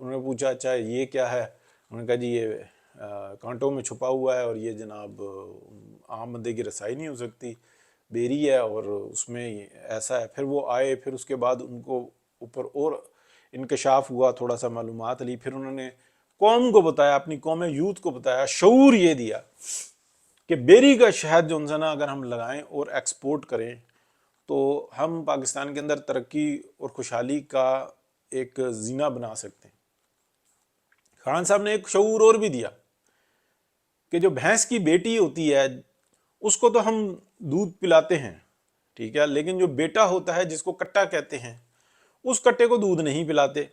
انہوں نے پوچھا اچھا یہ کیا ہے؟ انہوں نے کہا جی یہ کانٹوں میں چھپا ہوا ہے اور یہ جناب عام بندے کی رسائی نہیں ہو سکتی، بیری ہے اور اس میں ایسا ہے۔ پھر وہ آئے، پھر اس کے بعد ان کو اوپر اور انکشاف ہوا، تھوڑا سا معلومات لی، پھر انہوں نے قوم کو بتایا، اپنی قوم یوتھ کو بتایا، شعور یہ دیا کہ بیری کا شہد جو انسانا اگر ہم لگائیں اور ایکسپورٹ کریں تو ہم پاکستان کے اندر ترقی اور خوشحالی کا ایک زینہ بنا سکتے ہیں۔ خان صاحب نے ایک شعور اور بھی دیا کہ جو بھینس کی بیٹی ہوتی ہے اس کو تو ہم دودھ پلاتے ہیں، ٹھیک ہے، لیکن جو بیٹا ہوتا ہے جس کو کٹا کہتے ہیں اس کٹے کو دودھ نہیں پلاتے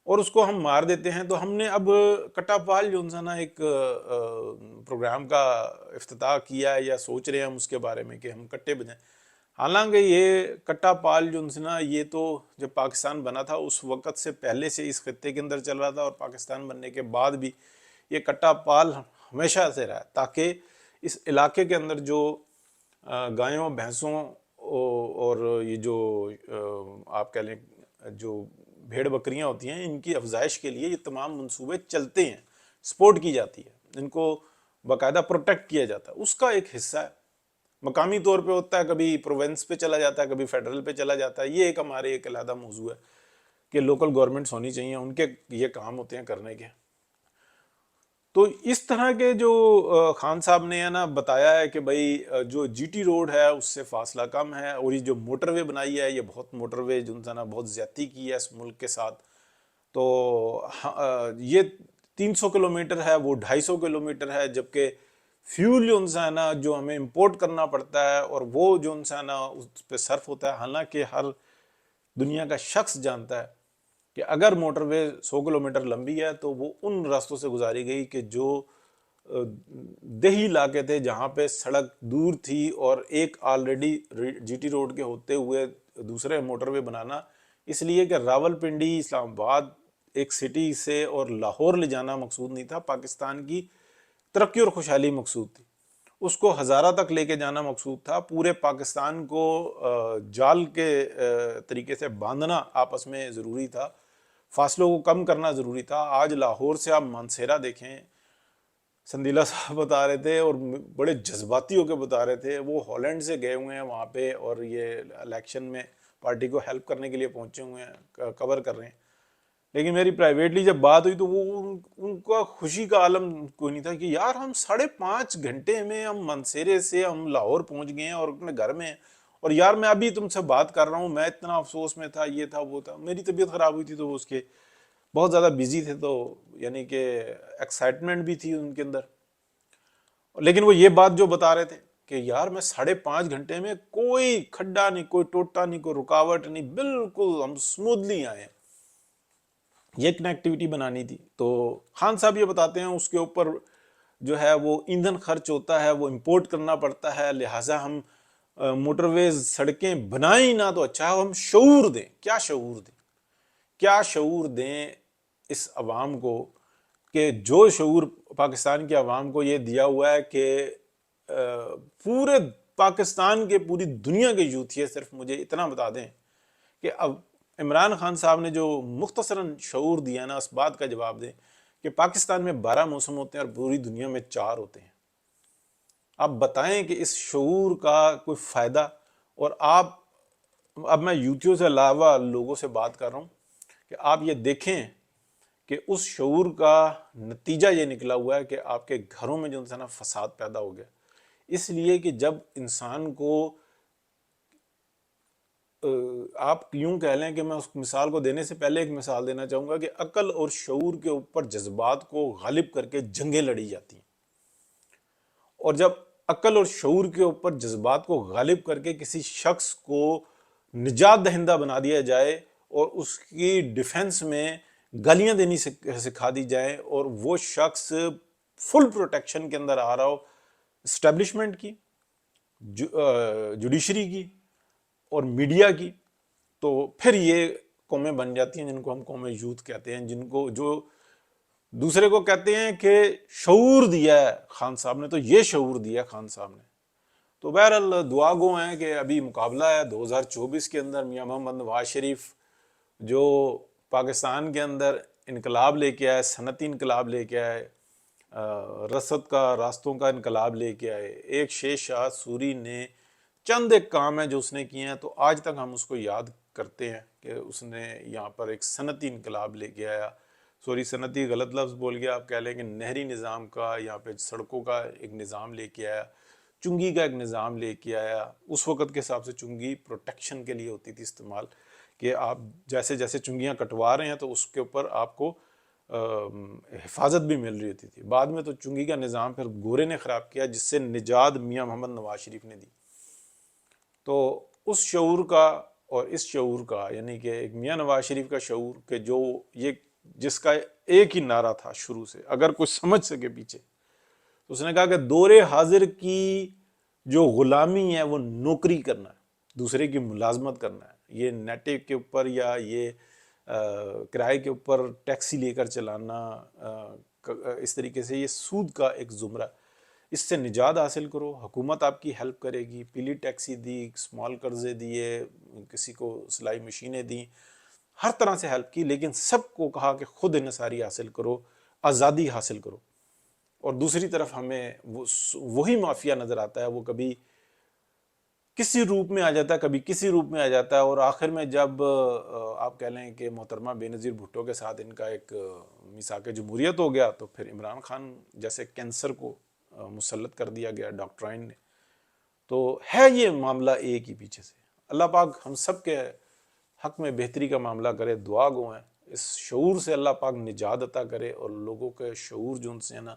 اور اس کو ہم مار دیتے ہیں۔ تو ہم نے اب کٹا پال جو انسانا ایک پروگرام کا افتتاح کیا ہے، یا سوچ رہے ہیں ہم اس کے بارے میں کہ ہم کٹے بجائیں۔ حالانکہ یہ کٹا پال جو انسانا یہ تو جب پاکستان بنا تھا اس وقت سے پہلے سے اس خطے کے اندر چل رہا تھا، اور پاکستان بننے کے بعد بھی یہ کٹا پال ہمیشہ سے رہا ہے، تاکہ اس علاقے کے اندر جو گایوں بھینسوں اور یہ جو آپ کہہ لیں جو بھیڑ بکریاں ہوتی ہیں ان کی افزائش کے لیے یہ تمام منصوبے چلتے ہیں، سپورٹ کی جاتی ہے، ان کو باقاعدہ پروٹیکٹ کیا جاتا ہے، اس کا ایک حصہ ہے، مقامی طور پہ ہوتا ہے، کبھی پروونس پہ چلا جاتا ہے، کبھی فیڈرل پہ چلا جاتا ہے۔ یہ ایک ہمارے ایک علیحدہ موضوع ہے کہ لوکل گورنمنٹس ہونی چاہیے، ان کے یہ کام ہوتے ہیں کرنے کے۔ تو اس طرح کے جو خان صاحب نے ہے نا بتایا ہے کہ بھائی جو جی ٹی روڈ ہے اس سے فاصلہ کم ہے، اور یہ جو موٹر وے بنائی ہے یہ بہت موٹر وے جو انسان بہت زیادتی کی ہے اس ملک کے ساتھ، تو یہ 300 کلومیٹر ہے، وہ 250 کلومیٹر ہے، جبکہ فیول جو انسان جو ہمیں امپورٹ کرنا پڑتا ہے اور وہ جو انسان اس پہ صرف ہوتا ہے، حالانکہ ہر دنیا کا شخص جانتا ہے کہ اگر موٹر وے 100 کلومیٹر لمبی ہے تو وہ ان راستوں سے گزاری گئی کہ جو دیہی علاقے تھے جہاں پہ سڑک دور تھی، اور ایک آلریڈی جی ٹی روڈ کے ہوتے ہوئے دوسرے موٹر وے بنانا، اس لیے کہ راول پنڈی اسلام آباد ایک سٹی سے اور لاہور لے جانا مقصود نہیں تھا، پاکستان کی ترقی اور خوشحالی مقصود تھی، اس کو ہزارہ تک لے کے جانا مقصود تھا، پورے پاکستان کو جال کے طریقے سے باندھنا آپس میں ضروری تھا، فاصلوں کو کم کرنا ضروری تھا۔ آج لاہور سے آپ مانسیرا دیکھیں، سندیلا صاحب بتا رہے تھے اور بڑے جذباتی ہو کے بتا رہے تھے، وہ ہالینڈ سے گئے ہوئے ہیں وہاں پہ اور یہ الیکشن میں پارٹی کو ہیلپ کرنے کے لیے پہنچے ہوئے ہیں، کور کر رہے ہیں، لیکن میری پرائیویٹلی جب بات ہوئی تو وہ ان کا خوشی کا عالم کوئی نہیں تھا کہ یار ہم 5.5 گھنٹے میں ہم منسیرے سے ہم لاہور پہنچ گئے ہیں اور اپنے گھر میں، اور یار میں ابھی تم سے بات کر رہا ہوں، میں اتنا افسوس میں تھا، یہ تھا وہ تھا، میری طبیعت خراب ہوئی تھی تو وہ اس کے بہت زیادہ بیزی تھے، تو یعنی کہ ایکسائٹمنٹ بھی تھی ان کے اندر، لیکن وہ یہ بات جو بتا رہے تھے کہ یار میں 5.5 گھنٹے میں کوئی کھڈا نہیں، کوئی ٹوٹا نہیں، کوئی رکاوٹ نہیں، بالکل ہم سموتھلی آئے ہیں، یہ کنیکٹیوٹی بنانی تھی۔ تو خان صاحب یہ بتاتے ہیں اس کے اوپر جو ہے وہ ایندھن خرچ ہوتا ہے، وہ امپورٹ کرنا پڑتا ہے، لہٰذا ہم موٹر ویز سڑکیں بنائیں نہ تو اچھا ہے، ہم شعور دیں۔ کیا شعور دیں؟ کیا شعور دیں اس عوام کو کہ جو شعور پاکستان کی عوام کو یہ دیا ہوا ہے کہ پورے پاکستان کے پوری دنیا کے یوتھ، یہ صرف مجھے اتنا بتا دیں کہ اب عمران خان صاحب نے جو مختصراً شعور دیا نا اس بات کا جواب دیں کہ پاکستان میں 12 موسم ہوتے ہیں اور پوری دنیا میں 4 ہوتے ہیں۔ آپ بتائیں کہ اس شعور کا کوئی فائدہ، اور آپ اب میں یوتھیوں سے علاوہ لوگوں سے بات کر رہا ہوں کہ آپ یہ دیکھیں کہ اس شعور کا نتیجہ یہ نکلا ہوا ہے کہ آپ کے گھروں میں جو انسان فساد پیدا ہو گیا، اس لیے کہ جب انسان کو آپ یوں کہہ لیں کہ میں اس مثال کو دینے سے پہلے ایک مثال دینا چاہوں گا کہ عقل اور شعور کے اوپر جذبات کو غالب کر کے جنگیں لڑی جاتی ہیں، اور جب عقل اور شعور کے اوپر جذبات کو غالب کر کے کسی شخص کو نجات دہندہ بنا دیا جائے اور اس کی ڈیفنس میں گالیاں دینی سکھا دی جائیں، اور وہ شخص فل پروٹیکشن کے اندر آ رہا ہو اسٹیبلشمنٹ کی، جوڈیشری کی اور میڈیا کی، تو پھر یہ قومیں بن جاتی ہیں جن کو ہم قوم یوتھ کہتے ہیں، جن کو جو دوسرے کو کہتے ہیں کہ شعور دیا ہے خان صاحب نے، تو یہ شعور دیا خان صاحب نے۔ تو بہرحال دعا گو ہیں کہ ابھی مقابلہ ہے 2024 کے اندر، میاں محمد نواز شریف جو پاکستان کے اندر انقلاب لے کے آئے، صنعتی انقلاب لے کے آئے، رسد کا راستوں کا انقلاب لے کے آئے۔ ایک شیر شاہ سوری نے چند ایک کام ہیں جو اس نے کیے ہیں، تو آج تک ہم اس کو یاد کرتے ہیں کہ اس نے یہاں پر ایک صنعتی انقلاب لے کے آیا۔ سوری صنعتی غلط لفظ بول گیا، آپ کہہ لیں کہ نہری نظام کا، یہاں پہ سڑکوں کا ایک نظام لے کے آیا، چنگی کا ایک نظام لے کے آیا۔ اس وقت کے حساب سے چنگی پروٹیکشن کے لیے ہوتی تھی استعمال، کہ آپ جیسے جیسے چنگیاں کٹوا رہے ہیں تو اس کے اوپر آپ کو حفاظت بھی مل رہی ہوتی تھی۔ بعد میں تو چنگی کا نظام پھر گورے نے خراب کیا، جس سے نجات میاں محمد نواز شریف نے دی۔ تو اس شعور کا اور اس شعور کا، یعنی کہ ایک میاں نواز شریف کا شعور، کہ جو یہ جس کا ایک ہی نعرہ تھا شروع سے، اگر کوئی سمجھ سکے پیچھے، تو اس نے کہا کہ دور حاضر کی جو غلامی ہے وہ نوکری کرنا ہے، دوسرے کی ملازمت کرنا ہے۔ یہ نیٹے کے اوپر یا یہ کرائے کے اوپر ٹیکسی لے کر چلانا، اس طریقے سے یہ سود کا ایک زمرہ، اس سے نجات حاصل کرو۔ حکومت آپ کی ہیلپ کرے گی، پیلی ٹیکسی دی، اسمال قرضے دیے، کسی کو سلائی مشینیں دیں، ہر طرح سے ہیلپ کی، لیکن سب کو کہا کہ خود انحصاری حاصل کرو، آزادی حاصل کرو۔ اور دوسری طرف ہمیں وہی مافیا نظر آتا ہے، وہ کبھی کسی روپ میں آ جاتا ہے، کبھی کسی روپ میں آ جاتا ہے، اور آخر میں جب آپ کہہ لیں کہ محترمہ بے نظیر بھٹو کے ساتھ ان کا ایک میثاق جمہوریت ہو گیا، تو پھر عمران خان جیسے کینسر کو مسلط کر دیا گیا ڈاکٹرائن نے۔ تو ہے یہ معاملہ ایک ہی پیچھے سے۔ اللہ پاک ہم سب کے حق میں بہتری کا معاملہ کرے، دعا گو ہیں، اس شعور سے اللہ پاک نجات عطا کرے، اور لوگوں کے شعور جو ان سے ہے نا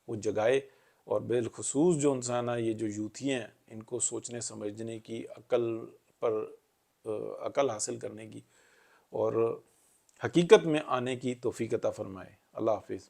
وہ جگائے، اور بالخصوص جو انسان ہے، یہ جو یوتھی ہیں، ان کو سوچنے سمجھنے کی، عقل پر عقل حاصل کرنے کی اور حقیقت میں آنے کی توفیق عطا فرمائے۔ اللہ حافظ۔